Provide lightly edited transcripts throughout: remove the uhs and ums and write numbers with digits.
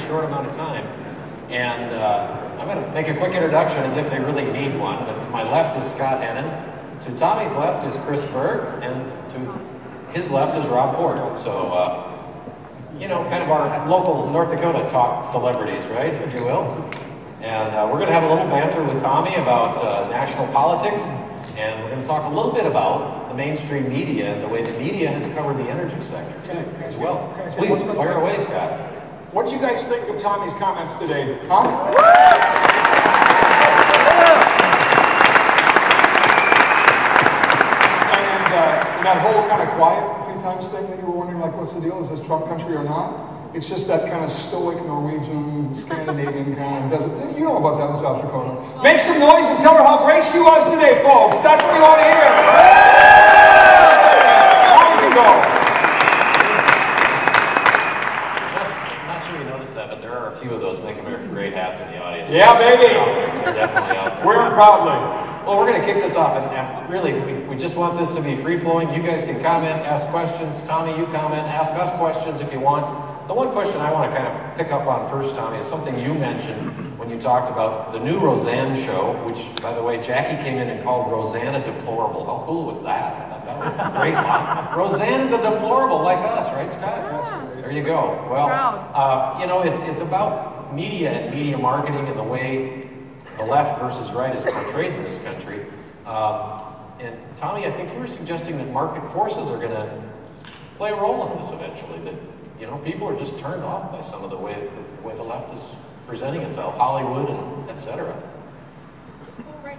short amount of time. And I'm going to make a quick introduction as if they really need one. But to my left is Scott Hennon. To Tommy's left is Chris Berg. And to his left is Rob Porter. So, you know, kind of our local North Dakota talk celebrities, right, if you will. And we're going to have a little banter with Tommy about national politics. And we're going to talk a little bit about the mainstream media and the way the media has covered the energy sector too, as well. Please, fire away, Scott. What do you guys think of Tommy's comments today? Huh? And that whole kind of quiet a few times thing that you were wondering, like, what's the deal? Is this Trump country or not? It's just that kind of stoic Norwegian, Scandinavian kind of doesn't. You know about that in South Dakota. Make some noise and tell her how great she was today, folks. That's what we want to hear. Now we can go. I'm not sure you noticed that, but there are a few of those Make America Great hats in the audience. Yeah, baby. They're definitely out there. Wear them proudly. Well, we're going to kick this off, and really, we just want this to be free-flowing. You guys can comment, ask questions. Tommy, you comment, ask us questions if you want. The one question I want to kind of pick up on first, Tommy, is something you mentioned when you talked about the new Roseanne show, which, by the way, Jackie came in and called Roseanne a deplorable. How cool was that? I thought that was a great line. Roseanne is a deplorable like us, right, Scott? Yeah. There you go. Well, you know, it's about media and media marketing and the way the left versus right is portrayed in this country. And Tommy, I think you were suggesting that market forces are going to play a role in this eventually, that, you know, people are just turned off by some of the way the left is presenting itself, Hollywood and etc. Right.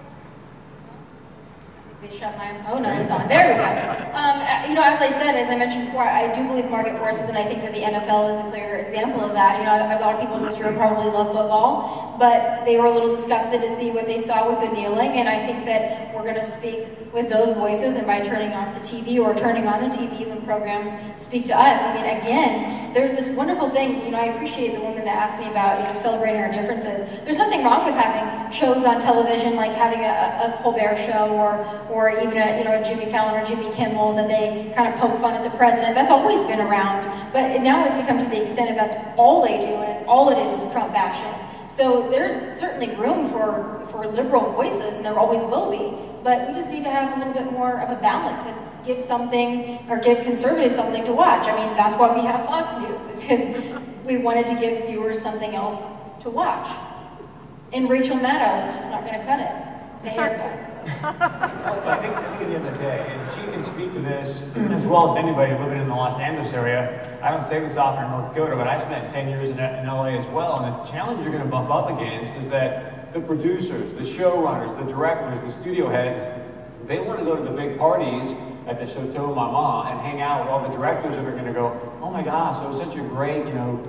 They shut my, oh no, it's on. There we go. You know, as I said, as I mentioned before, I do believe market forces, and I think that the NFL is a clear example of that. You know, a lot of people in this room probably love football, but they were a little disgusted to see what they saw with the kneeling, and I think that we're going to speak with those voices, and by turning off the TV or turning on the TV when programs speak to us. I mean, again, there's this wonderful thing. You know, I appreciate the woman that asked me about, you know, celebrating our differences. There's nothing wrong with having shows on television, like having a Colbert show or even a Jimmy Fallon or Jimmy Kimmel, that they kind of poke fun at the president. That's always been around, but now it's become to the extent of that's all they do, and all it is Trump bashing. So there's certainly room for liberal voices, and there always will be, but we just need to have a little bit more of a balance and give something, or give conservatives something to watch. I mean, that's why we have Fox News, is because we wanted to give viewers something else to watch. And Rachel Maddow is just not going to cut it. The haircut. I think at the end of the day, and she can speak to this as well as anybody living in the Los Angeles area. I don't say this often in North Dakota, but I spent 10 years in LA as well, and the challenge you're going to bump up against is that the producers, the showrunners, the directors, the studio heads, they want to go to the big parties at the Chateau Mama and hang out with all the directors that are going to go, oh my gosh, that was such a great, you know,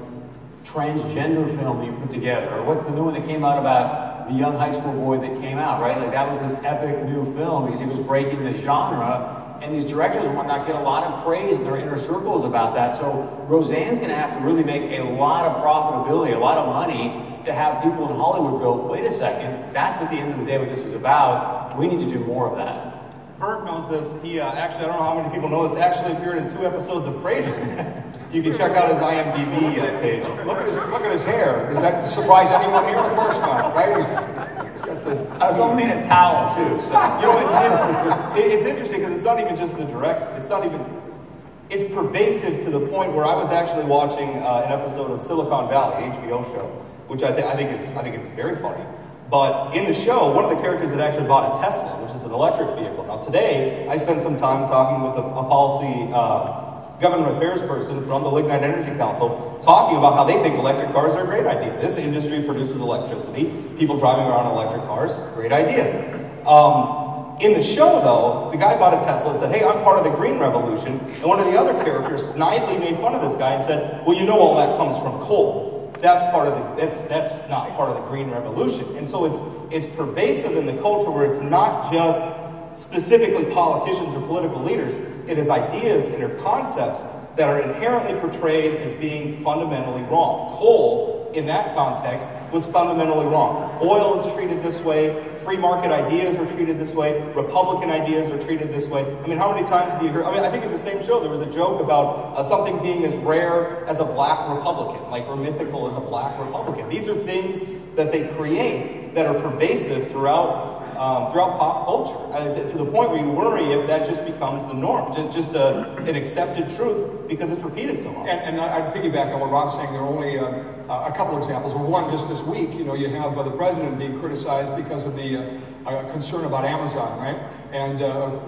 transgender film that you put together, or what's the new one that came out about the young high school boy that came out, right? Like, that was this epic new film because he was breaking the genre, and these directors and whatnot get a lot of praise in their inner circles about that. So Roseanne's going to have to really make a lot of profitability, a lot of money, to have people in Hollywood go, wait a second, that's at the end of the day what this is about. We need to do more of that. Bert knows this. He actually, I don't know how many people know, it's actually appeared in 2 episodes of Frasier. You can check out his IMDb page. Look at his hair. Does that surprise anyone here? Of course not, right? He's got the. I was only in a towel too. So. You know, it's interesting because it's not even just the direct. It's not even. It's pervasive to the point where I was actually watching an episode of Silicon Valley, HBO show, which I think is very funny. But in the show, one of the characters had actually bought a Tesla, which is an electric vehicle. Now today, I spent some time talking with a policy government affairs person from the Lignite Energy Council, talking about how they think electric cars are a great idea. This industry produces electricity. People driving around in electric cars, great idea. In the show, though, the guy bought a Tesla and said, hey, I'm part of the green revolution. And one of the other characters snidely made fun of this guy and said, well, you know all that comes from coal. That's not part of the green revolution. And so it's pervasive in the culture where it's not just specifically politicians or political leaders. It is ideas and their concepts that are inherently portrayed as being fundamentally wrong. Coal in that context was fundamentally wrong. Oil is treated this way, free market ideas are treated this way, Republican ideas are treated this way. I mean, how many times do you hear, I think in the same show there was a joke about something being as rare as a black Republican, like, or mythical as a black Republican. These are things that they create that are pervasive throughout pop culture, to the point where you worry if that just becomes the norm, just an accepted truth because it's repeated so long. And I'd piggyback on what Rob's saying. There are only a couple examples. One, just this week, you have the president being criticized because of the concern about Amazon, right? And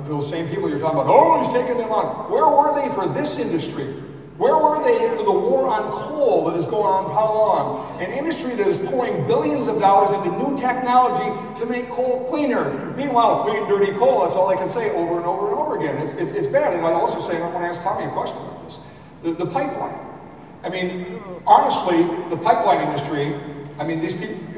those same people you're talking about, oh, he's taking them on. Where were they for this industry? Where were they for the war on coal that has gone on for how long? An industry that is pouring billions of dollars into new technology to make coal cleaner. Meanwhile, clean, dirty coal, that's all they can say over and over and over again. It's bad. And I'd also say, and I want to ask Tomi a question about this, the pipeline. I mean, honestly, the pipeline industry, I mean, these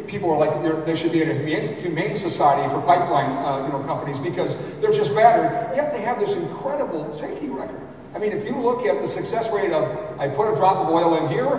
people are like, they should be in a humane society for pipeline companies because they're just battered, yet they have this incredible safety record. I mean, if you look at the success rate of, I put a drop of oil in here,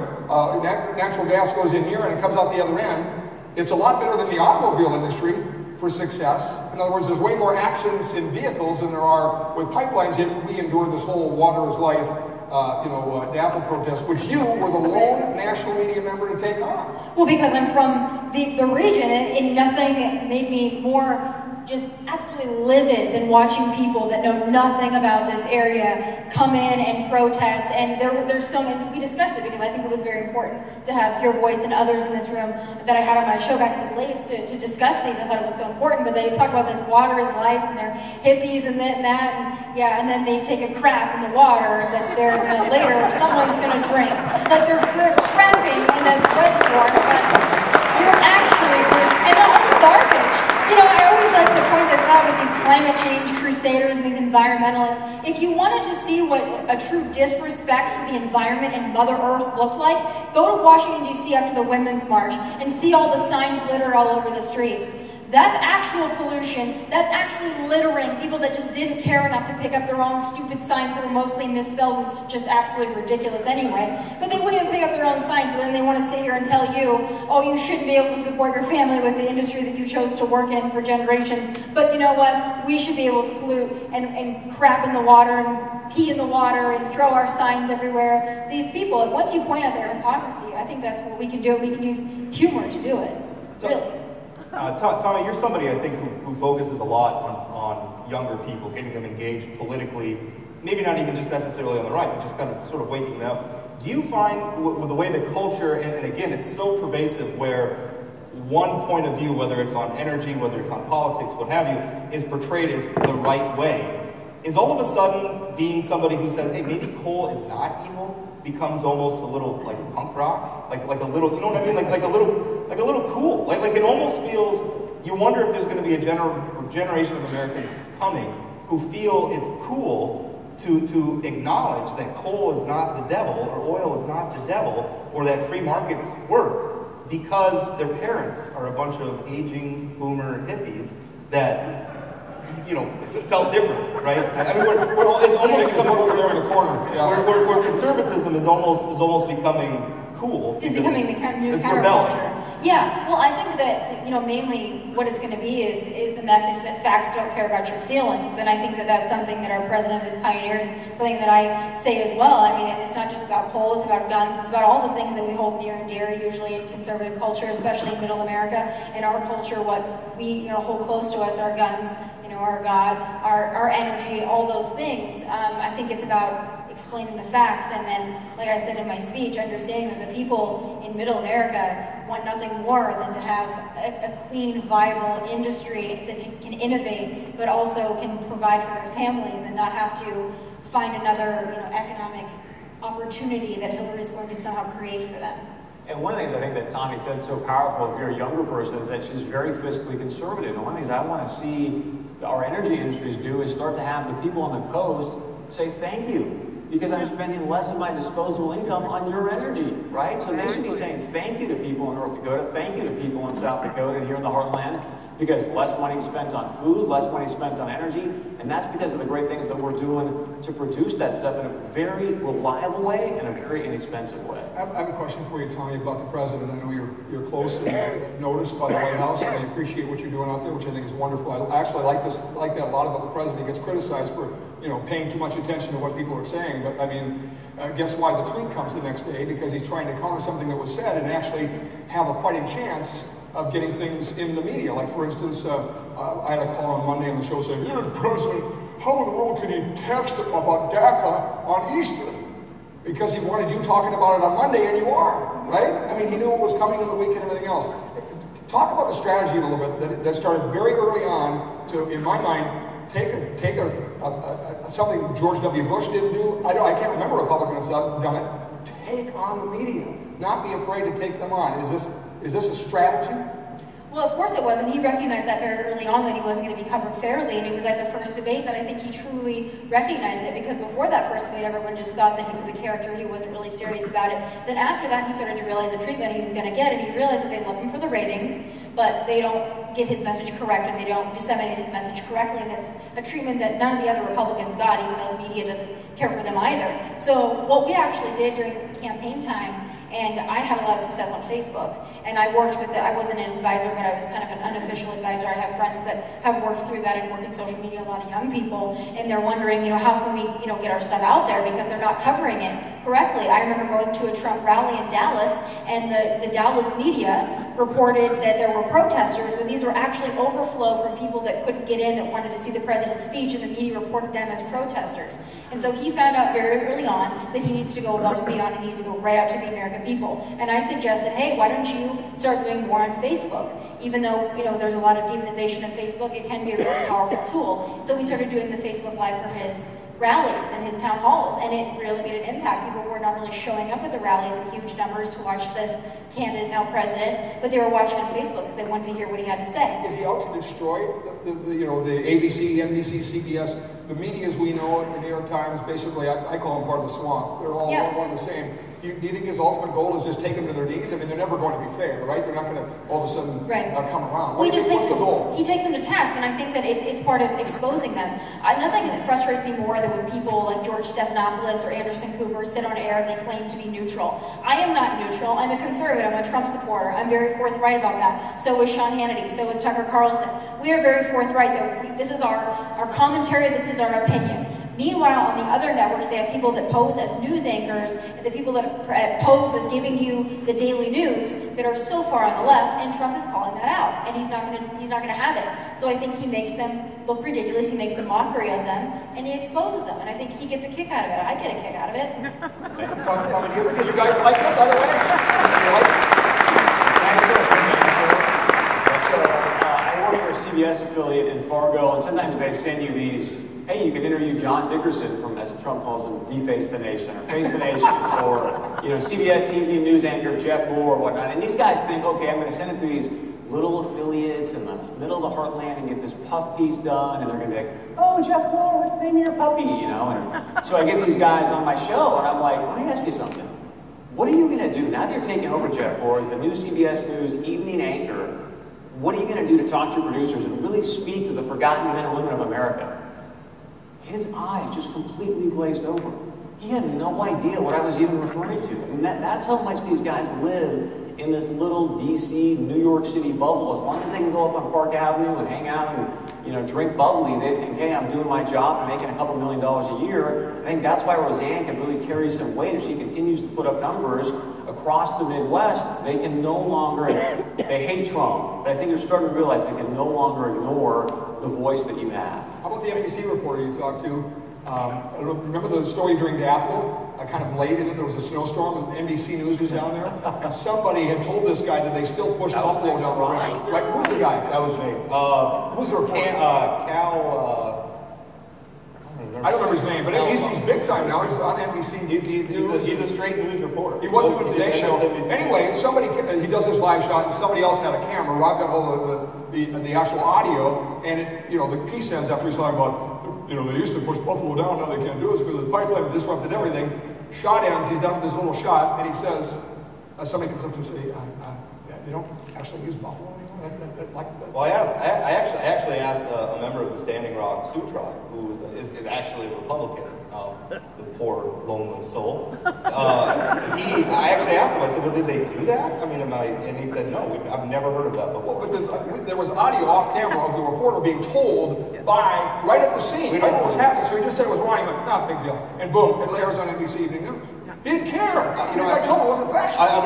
natural gas goes in here, and it comes out the other end, it's a lot better than the automobile industry for success. In other words, there's way more accidents in vehicles than there are with pipelines, yet we endure this whole water is life, DAPL protest, which you were the lone national media member to take on. Well, because I'm from the region, and nothing made me more just absolutely livid than watching people that know nothing about this area come in and protest. And there's so many, we discussed it because I think it was very important to have your voice and others in this room that I had on my show back at the Blaze to discuss these. I thought it was so important, but they talk about this water is life and they're hippies and that and that, and yeah, and then they take a crap in the water that later someone's gonna drink. Like they're crapping in the reservoir, but you're actually, and all the garbage. I always like to point this out with these climate change crusaders and these environmentalists. If you wanted to see what a true disrespect for the environment and Mother Earth looked like, go to Washington, D.C. after the Women's March and see all the signs littered all over the streets. That's actual pollution. That's actually littering. People that just didn't care enough to pick up their own stupid signs that were mostly misspelled and just absolutely ridiculous anyway. But they wouldn't even pick up their own signs, but then they want to sit here and tell you, oh, you shouldn't be able to support your family with the industry that you chose to work in for generations. But you know what? We should be able to pollute and crap in the water and pee in the water and throw our signs everywhere. These people, and once you point out their hypocrisy, I think that's what we can do. We can use humor to do it. Really. Tomi, you're somebody I think who focuses a lot on younger people, getting them engaged politically, maybe not even just necessarily on the right, but just kind of sort of waking them up. Do you find with the way that culture, and again, it's so pervasive where one point of view, whether it's on energy, whether it's on politics, what have you, is portrayed as the right way, is all of a sudden being somebody who says, hey, maybe coal is not evil, becomes almost a little like punk rock, like a little, you know what I mean, like a little cool, like it almost feels. You wonder if there's going to be a generation of Americans coming who feel it's cool to acknowledge that coal is not the devil or oil is not the devil or that free markets work because their parents are a bunch of aging boomer hippies that felt different, right? I mean, we're almost becoming we're in a corner. Yeah. Where conservatism is almost becoming cool. It's becoming the new counterculture. Yeah, well, I think that, mainly what it's going to be is the message that facts don't care about your feelings. And I think that that's something that our president has pioneered, and something that I say as well. I mean, it's not just about coal, it's about guns, it's about all the things that we hold near and dear, usually in conservative culture, especially in middle America. In our culture, what we hold close to us are guns, our God, our energy, all those things. I think it's about explaining the facts, and then, like I said in my speech, understanding that the people in middle America want nothing more than to have a clean, viable industry that can innovate, but also can provide for their families and not have to find another economic opportunity that Hillary is going to somehow create for them. And one of the things I think that Tomi said so powerful, if you're a younger person, is that she's very fiscally conservative. And one of the things I want to see our energy industries do is start to have the people on the coast say thank you. because I'm spending less of my disposable income on your energy, right? So they should be saying thank you to people in North Dakota, thank you to people in South Dakota and here in the Heartland, because less money spent on food, less money spent on energy, and that's because of the great things that we're doing to produce that stuff in a very reliable way and a very inexpensive way. I have a question for you, Tommy, about the president. I know you're close and noticed by the White House, and I appreciate what you're doing out there, which I think is wonderful. I actually like that a lot about the president. He gets criticized for paying too much attention to what people are saying, but I mean, guess why the tweet comes the next day? Because he's trying to counter something that was said and actually have a fighting chance of getting things in the media. Like, for instance, I had a call on Monday on the show saying, "You're president, how in the world can he text about DACA on Easter?" Because he wanted you talking about it on Monday, and you are, right? I mean, he knew it was coming in the week and everything else. Talk about the strategy a little bit that started very early on to, in my mind, take something George W. Bush didn't do. I can't remember a Republican that's done it. Take on the media. Not be afraid to take them on. Is this a strategy? Well, of course it was, and he recognized that very early on that he wasn't going to be covered fairly, and it was at the first debate that I think he truly recognized it, because before that first debate, everyone just thought that he was a character, he wasn't really serious about it. Then after that, he started to realize the treatment he was going to get, and he realized that they love him for the ratings, but they don't get his message correct, and they don't disseminate his message correctly, and it's a treatment that none of the other Republicans got, even though the media doesn't care for them either. So what we actually did during campaign time, and I had a lot of success on Facebook, and I worked with it. I wasn't an advisor, but I was kind of an unofficial advisor. I have friends that have worked through that and work in social media, a lot of young people, and they're wondering, how can we, get our stuff out there, because they're not covering it correctly. I remember going to a Trump rally in Dallas, and the Dallas media reported that there were protesters, when these were actually overflow from people that couldn't get in, that wanted to see the president's speech, and the media reported them as protesters. And so he found out very early on that he needs to go above and beyond, and he needs to go right out to the American people. And I suggested, hey, why don't you start doing more on Facebook? Even though, there's a lot of demonization of Facebook, it can be a really powerful tool. So we started doing the Facebook Live for his rallies and his town halls, and it really made an impact. People were not really showing up at the rallies in huge numbers to watch this candidate, now president, but they were watching on Facebook because they wanted to hear what he had to say. Is he out to destroy the ABC, NBC, CBS, the media as we know it, the New York Times? Basically, I call them part of the swamp. They're all one and the same. Do you think his ultimate goal is just take them to their knees? I mean, they're never going to be fair, right? They're not going to all of a sudden come around. Well, he takes them to task, and I think that it's part of exposing them. Nothing that frustrates me more than when people like George Stephanopoulos or Anderson Cooper sit on air and they claim to be neutral. I am not neutral. I'm a conservative. I'm a Trump supporter. I'm very forthright about that. So is Sean Hannity. So is Tucker Carlson. We are very forthright that this is our commentary. This is our opinion. Meanwhile, on the other networks, they have people that pose as news anchors, and the people that pose as giving you the daily news that are so far on the left, and Trump is calling that out, and he's not going to have it. So I think he makes them look ridiculous. He makes a mockery of them, and he exposes them, and I think he gets a kick out of it. I get a kick out of it. Tommy, do you guys like it, by the way? I work for a CBS affiliate in Fargo, and sometimes they send you these, hey, you can interview John Dickerson from, as Trump calls him, Deface the Nation, or Face the Nation, or CBS evening news anchor Jeff Gore, or whatnot. And these guys think, okay, I'm going to send it to these little affiliates in the middle of the heartland and get this puff piece done, and they're going to be like, oh, Jeff Gore, what's the name of your puppy? And so I get these guys on my show, and I'm like, let me ask you something. What are you going to do now that you're taking over Jeff Gore as the new CBS News evening anchor? What are you going to do to talk to your producers and really speak to the forgotten men and women of America? His eyes just completely glazed over. He had no idea what I was even referring to. I mean, that's how much these guys live in this little DC, New York City bubble. As long as they can go up on Park Avenue and hang out and drink bubbly, they think, hey, I'm doing my job and making a couple $1 million a year. I think that's why Roseanne can really carry some weight. If she continues to put up numbers across the Midwest, they can no longer, they hate Trump, but I think they're starting to realize they can no longer ignore the voice that you have. How about the NBC reporter you talked to? Remember the story during DAPL? Kind of late in it, there was a snowstorm, and NBC News was down there. And somebody had told this guy that they still push buffalo down the road. Right? Who's the guy? That was me. Who's the reporter? I don't remember his name, but he's big time now. He's on NBC. He's a straight news reporter. He wasn't doing Today Show. Anyway, he does this live shot, and somebody else had a camera. Rob got hold of the actual audio, and the piece ends after he's talking about you know, they used to push Buffalo down, now they can't do it because the pipeline disrupted everything. Shot ends, he's down with this little shot, and he says, somebody comes up to him and say, they don't actually use Buffalo anymore? Well, I actually asked a member of the Standing Rock Sioux tribe, who is actually a Republican, the poor, lonely soul. I actually asked him, I said, well, did they do that? I mean, and he said, no, I've never heard of that before. But there was audio off camera of the reporter being told right at the scene, we don't know what's happening, so he just said it was wrong. He went, not a big deal. And boom, it airs on NBC Evening News. He didn't care. I told him it wasn't factual. I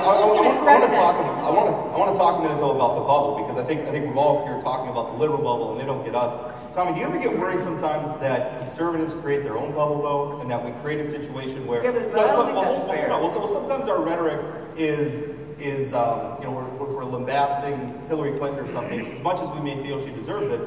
want to talk a minute though about the bubble, because I think we're all here talking about the liberal bubble and they don't get us. Tommy, do you ever get worried sometimes that conservatives create their own bubble though, and that we create a situation where sometimes our rhetoric is we're lambasting Hillary Clinton or something, as much as we may feel she deserves it.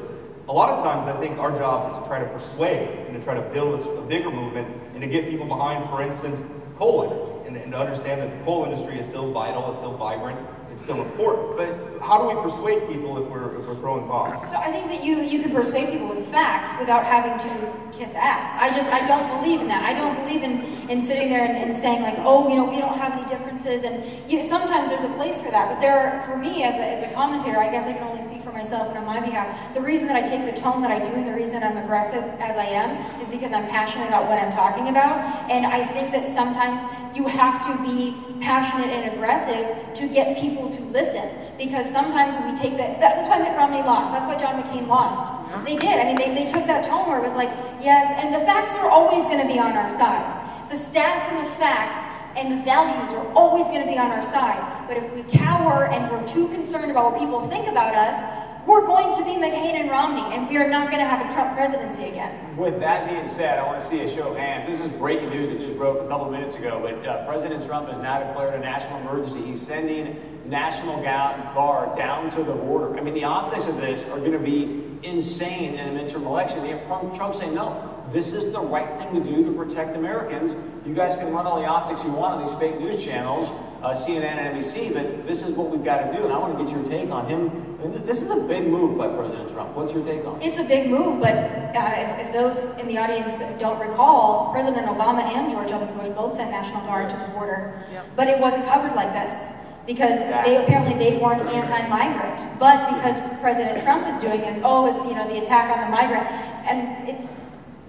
A lot of times I think our job is to try to persuade and to try to build a bigger movement and to get people behind, for instance, coal energy, and to understand that the coal industry is still vital, it's still vibrant, it's still important. But how do we persuade people if we're throwing bombs? So I think that you can persuade people with facts without having to kiss ass. I don't believe in that. I don't believe in sitting there and saying like, oh, we don't have any differences. And sometimes there's a place for that. But for me as a commentator, I guess I can only speak for myself and on my behalf. The reason that I take the tone that I do and the reason I'm aggressive as I am is because I'm passionate about what I'm talking about. And I think that sometimes you have to be passionate and aggressive to get people to listen. Because sometimes when we take that's why Mitt Romney lost. That's why John McCain lost. They did. I mean, they took that tone where it was like, yes, and the facts are always going to be on our side. The stats and the facts and the values are always going to be on our side. But if we cower and we're too concerned about what people think about us, we're going to be McCain and Romney, and we are not going to have a Trump presidency again. With that being said, I want to see a show of hands. This is breaking news that just broke a couple of minutes ago, but President Trump has now declared a national emergency. He's sending National Guard down to the border. I mean, the optics of this are going to be insane in a midterm election. You have Trump saying, no, this is the right thing to do to protect Americans. You guys can run all the optics you want on these fake news channels, CNN and NBC, but this is what we've got to do, and I want to get your take on him. This is a big move by President Trump. What's your take on it? It's a big move, but if those in the audience don't recall, President Obama and George W. Bush both sent National Guard to the border, but it wasn't covered like this. Because they weren't anti-migrant, but because President Trump is doing it, it's the attack on the migrant, and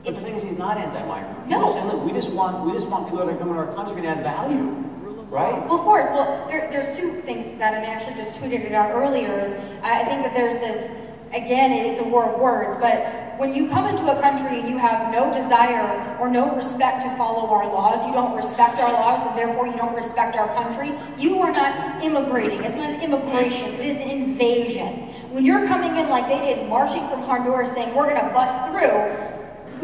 But the thing is, he's not anti-migrant. No. He's just saying, look, we just want people that are coming to our country and add value, right? Well, of course. Well, there's two things that I actually just tweeted it out earlier. Is I think that there's this. Again, it's a war of words, but when you come into a country and you have no desire or no respect to follow our laws, you don't respect our laws, and therefore you don't respect our country, you are not immigrating. It's not an immigration, it is an invasion. When you're coming in like they did, marching from Honduras saying, we're going to bust through,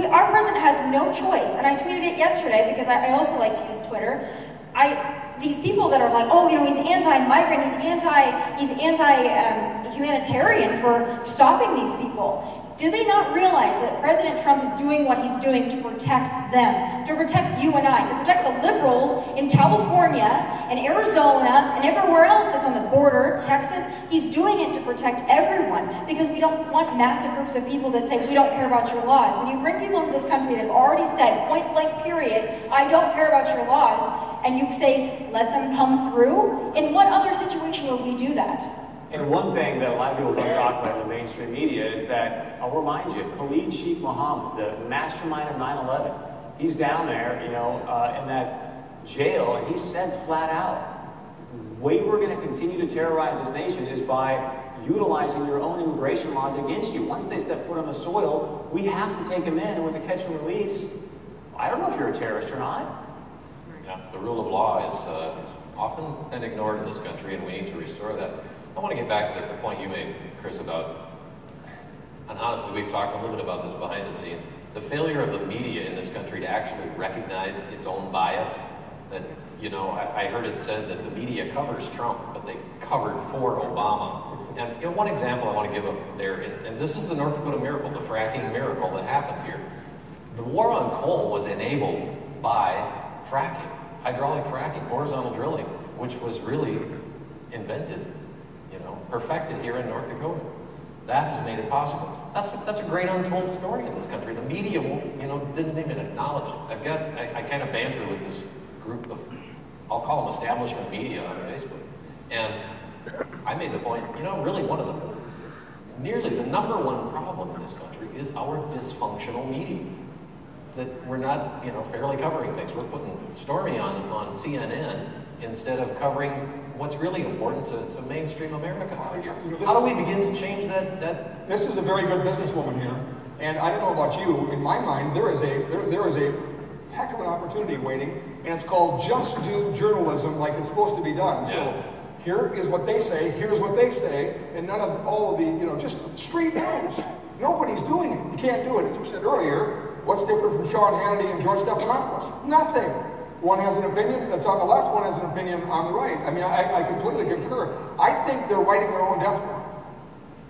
our president has no choice. And I tweeted it yesterday because I also like to use Twitter. These people that are like, he's anti-migrant, he's anti-humanitarian for stopping these people. Do they not realize that President Trump is doing what he's doing to protect them, to protect you and I, to protect the liberals in California and Arizona and everywhere else that's on the border, Texas? He's doing it to protect everyone because we don't want massive groups of people that say, we don't care about your laws. When you bring people into this country that have already said, point blank period, I don't care about your laws, and you say, let them come through, in what other situation would we do that? And one thing that a lot of people don't talk about in the mainstream media is that, I'll remind you, Khalid Sheikh Mohammed, the mastermind of 9/11, he's down there, in that jail, and he said flat out, the way we're going to continue to terrorize this nation is by utilizing your own immigration laws against you. Once they step foot on the soil, we have to take them in, and with a catch and release, I don't know if you're a terrorist or not. Yeah, the rule of law is often been ignored in this country, and we need to restore that. I want to get back to the point you made, Chris, about, and honestly, we've talked a little bit about this behind the scenes, the failure of the media in this country to actually recognize its own bias. That, I heard it said that the media covers Trump, but they covered for Obama. And one example I want to give up there, and this is the North Dakota miracle, the fracking miracle that happened here. The war on coal was enabled by fracking, hydraulic fracking, horizontal drilling, which was really invented, perfected here in North Dakota. That has made it possible. That's a great untold story in this country. The media didn't even acknowledge it. I kind of banter with this group of, I'll call them establishment media on Facebook. And I made the point, really one of them, nearly the number one problem in this country is our dysfunctional media. That we're not, fairly covering things. We're putting Stormy on CNN instead of covering what's really important to mainstream America. How do we begin to change that? This is a very good businesswoman here, and I don't know about you. In my mind, there is a heck of an opportunity waiting, and it's called just do journalism like it's supposed to be done. Yeah. So here is what they say, here's what they say, and none of all of the, just straight news. Nobody's doing it. You can't do it. As you said earlier, what's different from Sean Hannity and George Stephanopoulos? Nothing. One has an opinion that's on the left, one has an opinion on the right. I mean, I completely concur. I think they're writing their own death warrant.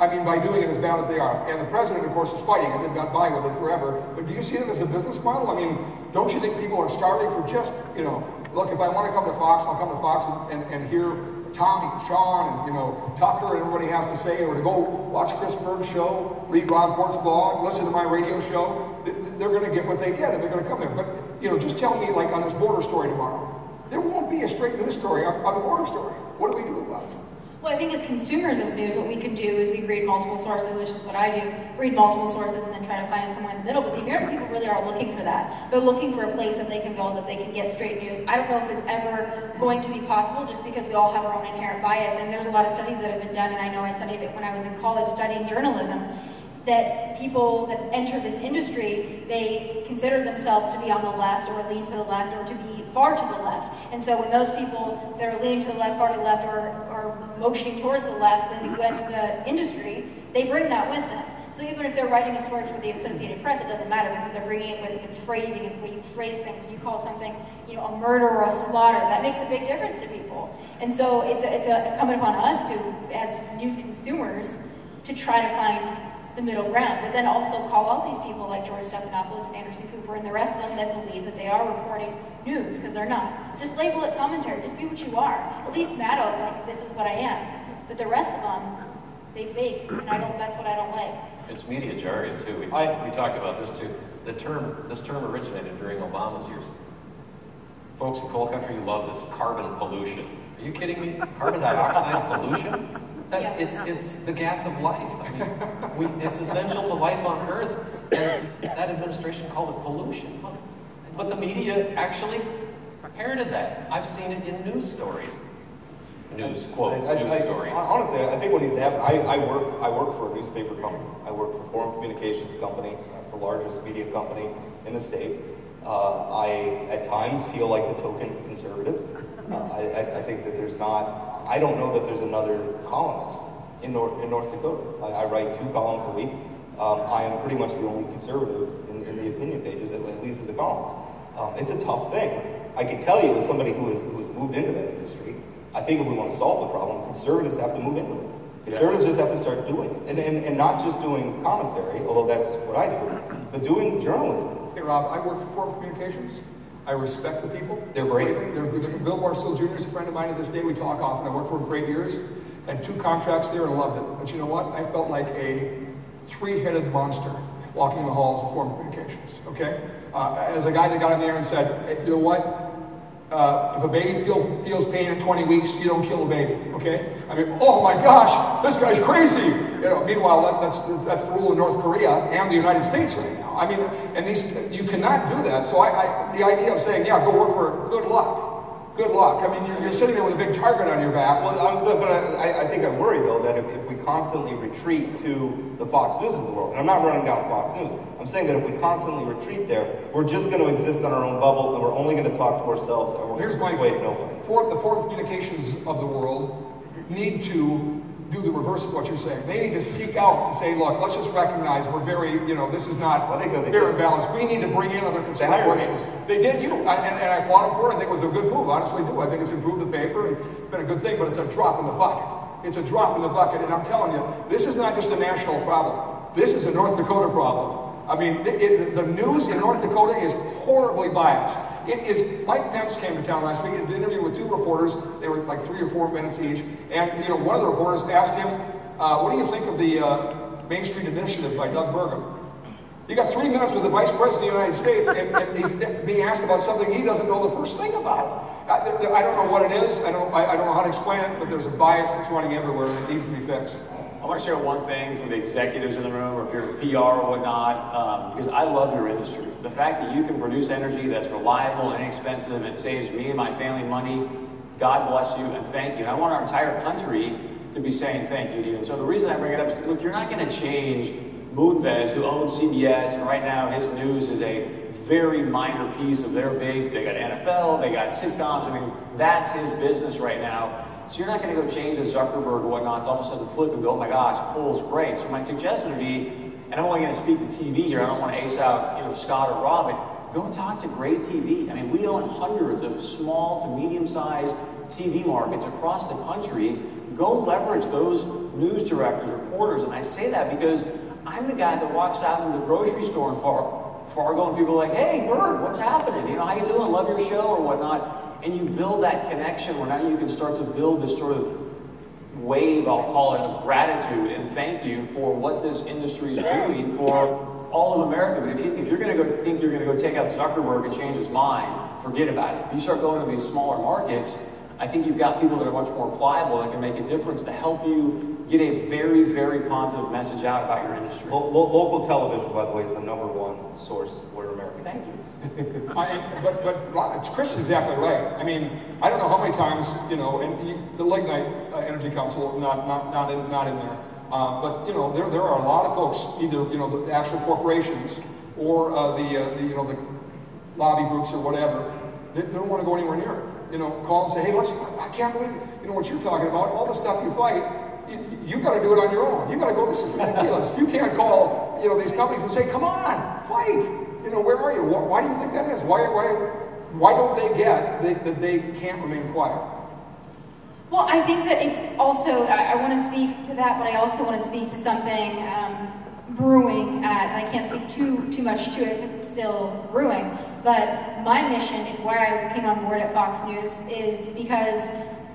I mean, by doing it as bad as they are. And the president, of course, is fighting it. They've got by with it forever. But do you see it as a business model? I mean, don't you think people are starving for just, look, if I want to come to Fox, I'll come to Fox and hear Tommy and Sean and, Tucker and everybody has to say, or to go watch Chris Berg's show, read Rob Port's blog, listen to my radio show. They're going to get what they get and they're going to come there. But, just tell me, like on this border story tomorrow, there won't be a straight news story on the border story. What do we do about it? Well, I think as consumers of news, what we can do is we read multiple sources, which is what I do, read multiple sources and then try to find somewhere in the middle. But the American people really are looking for that. They're looking for a place that they can go, that they can get straight news. I don't know if it's ever going to be possible just because we all have our own inherent bias. And there's a lot of studies that have been done, and I know I studied it when I was in college studying journalism, that people that enter this industry, they consider themselves to be on the left or lean to the left or to be far to the left. And so when those people that are leaning to the left, far to the left, or motioning towards the left, then they go into the industry, they bring that with them. So even if they're writing a story for the Associated Press, it doesn't matter because they're bringing it with them. It's phrasing, it's the way you phrase things. When you call something, a murder or a slaughter, that makes a big difference to people. And so it's incumbent upon us to, as news consumers, to try to find the middle ground, but then also call out these people like George Stephanopoulos and Anderson Cooper and the rest of them that believe that they are reporting news, because they're not. Just label it commentary, just be what you are. At least Maddow's like, this is what I am. But the rest of them, they fake, and that's what I don't like. It's media jargon too. We talked about this too. This term originated during Obama's years. Folks in coal country, you love this carbon pollution. Are you kidding me? Carbon dioxide pollution? It's the gas of life. I mean, it's essential to life on Earth, and that administration called it pollution. But the media actually parroted that. I've seen it in news stories. News stories. Honestly, I think what needs to happen. I work for a newspaper company. I work for Foreign Communications Company. That's the largest media company in the state. I at times feel like the token conservative. I think that there's not. I don't know that there's another columnist in North Dakota. I write 2 columns a week. I am pretty much the only conservative in the opinion pages, at least as a columnist. It's a tough thing. I can tell you, as somebody who has moved into that industry, I think if we want to solve the problem, conservatives have to move into it. Conservatives just have to start doing it, and not just doing commentary, although that's what I do, but doing journalism. Hey Rob, I work for Foreign Communications. I respect the people. They're great. Bill Barstool Jr. is a friend of mine to this day. We talk often. I worked for him for 8 years. Had 2 contracts there and loved it. But you know what? I felt like a 3-headed monster walking the halls of Foreign Communications. Okay? As a guy that got in there and said, hey, you know what? If a baby feels pain at 20 weeks, you don't kill a baby. Okay? I mean, oh my gosh, this guy's crazy. Meanwhile, that's the rule in North Korea and the United States right now. I mean, and you cannot do that. So the idea of saying, yeah, go work for it, good luck. Good luck. I mean, you're sitting there with a big target on your back. Well, but I think I worry, though, that if we constantly retreat to the Fox News of the world, and I'm not running down Fox News, I'm saying that if we constantly retreat there, we're just going to exist on our own bubble, and we're only going to talk to ourselves, and we're going to persuade nobody. The Foreign Communications of the world need to do the reverse of what you're saying. They need to seek out and say, look, let's just recognize we're very, this is not fair and balanced. We need to bring in other conservative voices. They did, and I applaud them for it. I think it was a good move, honestly do. I think it's improved the paper, and it's been a good thing, but it's a drop in the bucket. It's a drop in the bucket, and I'm telling you, this is not just a national problem. This is a North Dakota problem. I mean, the news in North Dakota is horribly biased. It is. Mike Pence came to town last week and did an interview with 2 reporters. They were like 3 or 4 minutes each. And one of the reporters asked him, "What do you think of the Main Street Initiative by Doug Burgum. You got 3 minutes with the Vice President of the United States, and he's being asked about something he doesn't know the first thing about. I don't know what it is. I don't know how to explain it, but there's a bias that's running everywhere that needs to be fixed. I want to share one thing for the executives in the room, or if you're in PR or whatnot, because I love your industry. The fact that you can produce energy that's reliable and inexpensive and saves me and my family money, God bless you and thank you. And I want our entire country to be saying thank you to you. And so the reason I bring it up is, look, you're not going to change Moonves, who owns CBS, and right now his news is a very minor piece of their big, they got NFL, they got sitcoms, I mean, that's his business right now. So you're not going to go change the Zuckerberg or whatnot, to all of a sudden flip and go, oh my gosh, Cole's great. So my suggestion would be, and I'm only going to speak to TV here, I don't want to ace out, Scott or Rob, but go talk to great TV. I mean, we own hundreds of small to medium-sized TV markets across the country. Go leverage those news directors, reporters, and I say that because I'm the guy that walks out into the grocery store in Fargo and people are like, hey, Bird, what's happening? How you doing? Love your show or whatnot. And you build that connection where now you can start to build this sort of wave, I'll call it, of gratitude and thank you for what this industry is doing for all of America. But if you're going to go think you're going to go take out Zuckerberg and change his mind, forget about it. If you start going to these smaller markets, I think you've got people that are much more pliable and can make a difference to help you get a very, very positive message out about your industry. Local television, by the way, is the #1 source where America. Thank you. But Chris is exactly right. I mean, I don't know how many times, and the Lignite Energy Council, not in there. But there are a lot of folks, either the actual corporations or the lobby groups or whatever, they don't want to go anywhere near it. Call and say, hey, I can't believe what you're talking about, all the stuff you fight. You got to do it on your own. You got to go, this is ridiculous. You can't call, these companies and say, come on, fight. Where are you? Why do you think that is? Why don't they get that they can't remain quiet? Well, I think that it's also, I want to speak to that, but I also want to speak to something brewing and I can't speak too much to it because it's still brewing, but my mission and why I came on board at Fox News is because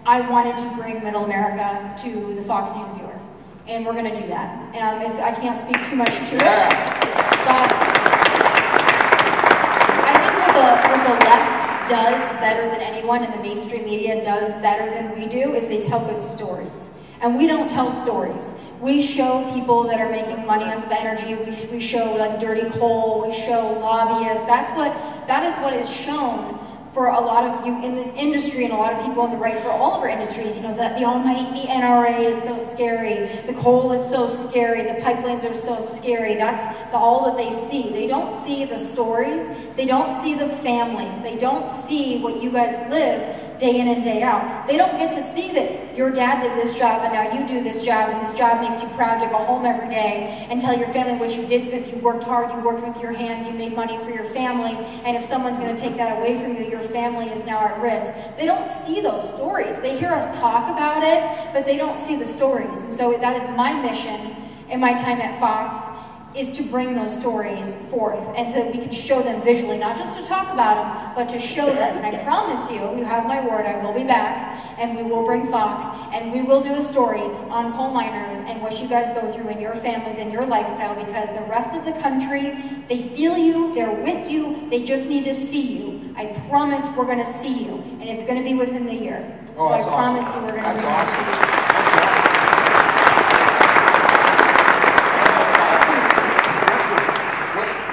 I wanted to bring Middle America to the Fox News viewer, and we're going to do that. I can't speak too much to it, but I think what the left does better than anyone, and the mainstream media does better than we do, is they tell good stories. And we don't tell stories. We show people that are making money off of energy. We show like dirty coal. We show lobbyists. That is what is shown for a lot of you in this industry and a lot of people on the right for all of our industries. The almighty, the NRA is so scary. The coal is so scary. The pipelines are so scary. That's all that they see. They don't see the stories. They don't see the families. They don't see what you guys live day in and day out. They don't get to see that your dad did this job and now you do this job and this job makes you proud to go home every day and tell your family what you did because you worked hard, you worked with your hands, you made money for your family, and if someone's going to take that away from you, your family is now at risk. They don't see those stories. They hear us talk about it, but they don't see the stories. And so that is my mission in my time at Fox, is to bring those stories forth and so that we can show them visually, not just to talk about them, but to show them. And I promise you, you have my word, I will be back and we will bring Fox and we will do a story on coal miners and what you guys go through in your families and your lifestyle, because the rest of the country, they feel you, they're with you, they just need to see you. I promise we're going to see you, and it's going to be within the year. Oh, so I promise you we're going to That's be awesome.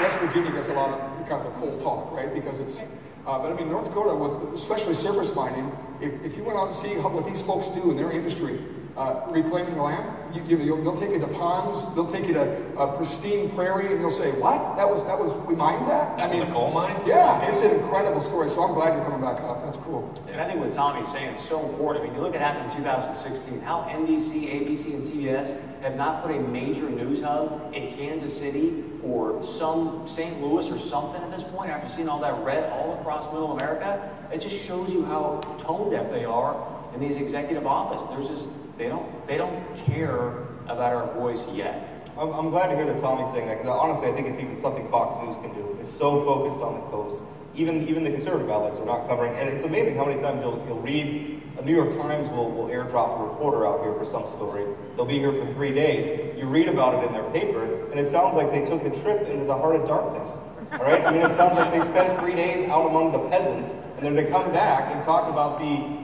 West Virginia gets a lot of kind of the coal talk, right? Because it's, but I mean, North Dakota, with especially surface mining, if you went out and see what these folks do in their industry, reclaiming the land, they'll take you to ponds, they'll take you to a pristine prairie, and you'll say, "What? We mined that? That was a coal mine?" Yeah, it's an incredible story. So I'm glad you're coming back out. That's cool. And I think what Tommy's saying is so important. I mean, you look at what happened in 2016, how NBC, ABC, and CBS have not put a major news hub in Kansas City or some St. Louis or something at this point after seeing all that red all across Middle America. It just shows you how tone deaf they are in these executive office. They don't care about our voice yet. I'm glad to hear that Tommy's saying that, because honestly, I think it's even something Fox News can do. It's so focused on the coast. Even the conservative outlets are not covering, and it's amazing how many times you'll read a New York Times will airdrop a reporter out here for some story. They'll be here for 3 days. You read about it in their paper, and it sounds like they took a trip into the heart of darkness. All right? I mean, it sounds like they spent 3 days out among the peasants, and then to come back and talk about the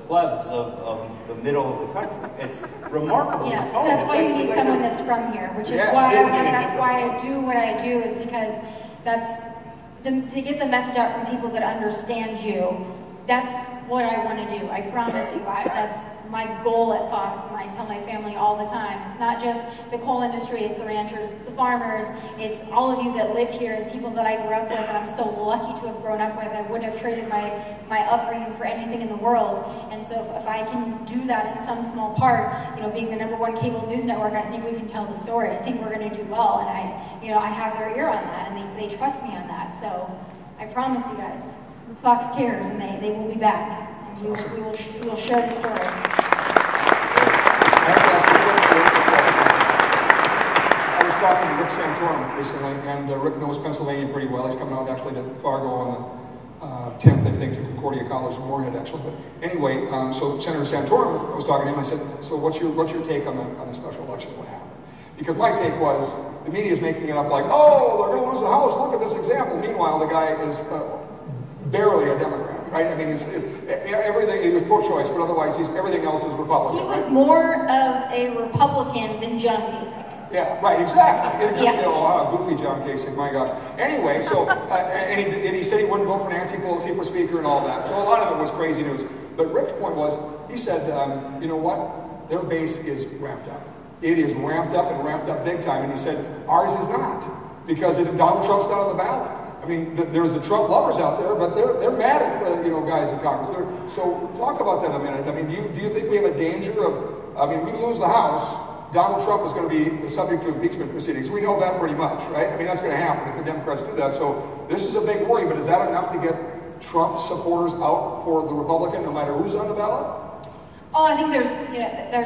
plebs of the middle of the country. It's remarkable. Yeah, that's why you need someone that's from here, which is why I do what I do, is because to get the message out from people that understand you. That's what I want to do. I promise you. That's my goal at Fox, and I tell my family all the time. It's not just the coal industry, it's the ranchers, it's the farmers, it's all of you that live here, and people that I grew up with, and I'm so lucky to have grown up with. I wouldn't have traded my upbringing for anything in the world. And so if I can do that in some small part, being the #1 cable news network, I think we can tell the story. I think we're going to do well, and I have their ear on that, and they trust me on that. So I promise you guys, Fox cares, and they will be back. And we will share the story. I was talking to Rick Santorum recently, and Rick knows Pennsylvania pretty well. He's coming out actually to Fargo on the 10th, I think, to Concordia College in Moorhead, actually. But anyway, so Senator Santorum, I was talking to him. I said, "So what's your take on the special election? What happened?" Because my take was the media is making it up like, "Oh, they're going to lose the House. Look at this example." Meanwhile, the guy is barely a Democrat, right? I mean, everything, he was pro-choice, but otherwise everything else is Republican. He was more of a Republican than John Kasich. Yeah, right, exactly. Yeah. Goofy John Kasich, my gosh. Anyway, so, and he said he wouldn't vote for Nancy Pelosi for Speaker and all that. So a lot of it was crazy news. But Rick's point was, he said, you know what? Their base is ramped up. It is ramped up and ramped up big time. And he said, ours is not. Because Donald Trump's not on the ballot. I mean, there's the Trump lovers out there, but they're mad at guys in Congress. So talk about that a minute. I mean, do you think we have a danger of? I mean, we lose the House, Donald Trump is going to be subject to impeachment proceedings. We know that pretty much, right? I mean, that's going to happen if the Democrats do that. So this is a big worry. But is that enough to get Trump supporters out for the Republican, no matter who's on the ballot? Oh, I think there's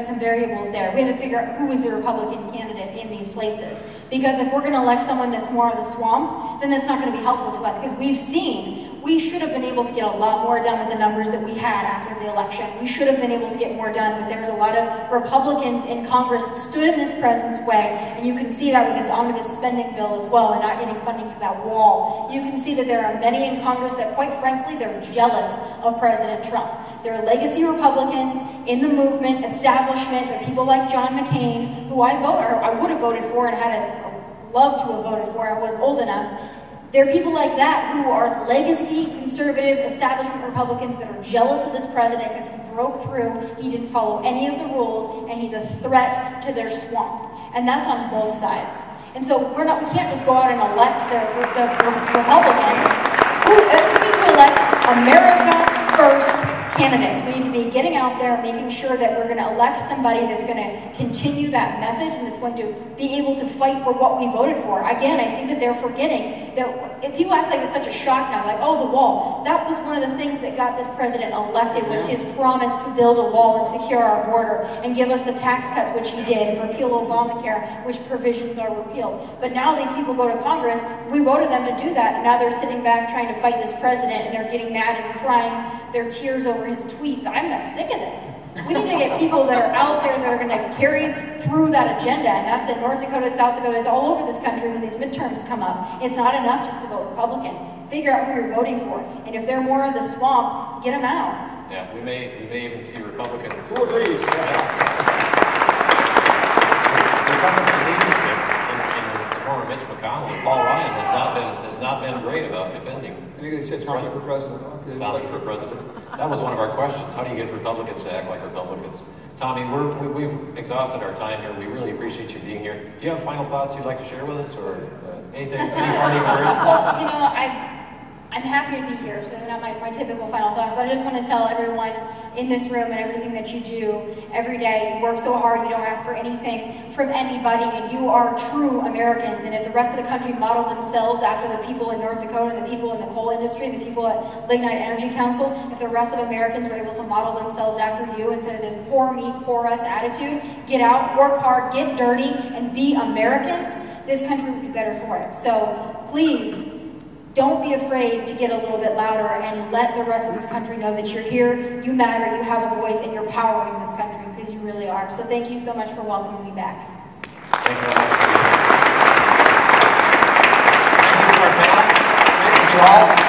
some variables there. We have to figure out who is the Republican candidate in these places. Because if we're going to elect someone that's more of the swamp, then that's not going to be helpful to us. Because we've seen, we should have been able to get a lot more done with the numbers that we had after the election. We should have been able to get more done, but there's a lot of Republicans in Congress that stood in this president's way, and you can see that with this omnibus spending bill as well, and not getting funding for that wall. You can see that there are many in Congress that, quite frankly, they're jealous of President Trump. They're legacy Republicans in the movement, establishment. They're people like John McCain, who I would have voted for and loved to have voted for. I was old enough. There are people like that who are legacy, conservative, establishment Republicans that are jealous of this president because he broke through, he didn't follow any of the rules, and he's a threat to their swamp. And that's on both sides. And so we can't just go out and elect the Republicans. We need to elect America First candidates. We need to be getting out there, making sure that we're going to elect somebody that's going to continue that message and that's going to be able to fight for what we voted for. Again, I think that they're forgetting that people act like it's such a shock now, like, oh, the wall. That was one of the things that got this president elected, was his promise to build a wall and secure our border and give us the tax cuts, which he did, and repeal Obamacare, which provisions are repealed. But now these people go to Congress, we voted them to do that, and now they're sitting back trying to fight this president, and they're getting mad and crying their tears over his tweets. I'm sick of this. We need to get people that are out there that are going to carry through that agenda, and that's in North Dakota, South Dakota, it's all over this country when these midterms come up. It's not enough just to vote Republican. Figure out who you're voting for, and if they're more of the swamp, get them out. Yeah, we may even see Republicans. Who agrees? Republican leadership in the former Mitch McConnell and Paul Ryan has not been great about defending. I think they said Tommy for president. Tommy for president. That was one of our questions. How do you get Republicans to act like Republicans? Tommy, we've exhausted our time here. We really appreciate you being here. Do you have final thoughts you'd like to share with us, or anything? Any parting words? Well, I'm happy to be here, so not my typical final thoughts, but I just want to tell everyone in this room and everything that you do every day, you work so hard, you don't ask for anything from anybody, and you are true Americans. And if the rest of the country modeled themselves after the people in North Dakota and the people in the coal industry, the people at Lignite Energy Council, if the rest of Americans were able to model themselves after you instead of this poor me, poor us attitude, get out, work hard, get dirty, and be Americans, this country would be better for it. So please, don't be afraid to get a little bit louder and let the rest of this country know that you're here, you matter, you have a voice, and you're powering this country, because you really are. So thank you so much for welcoming me back. Thank you very much. Thank you to our panel. Thank you all.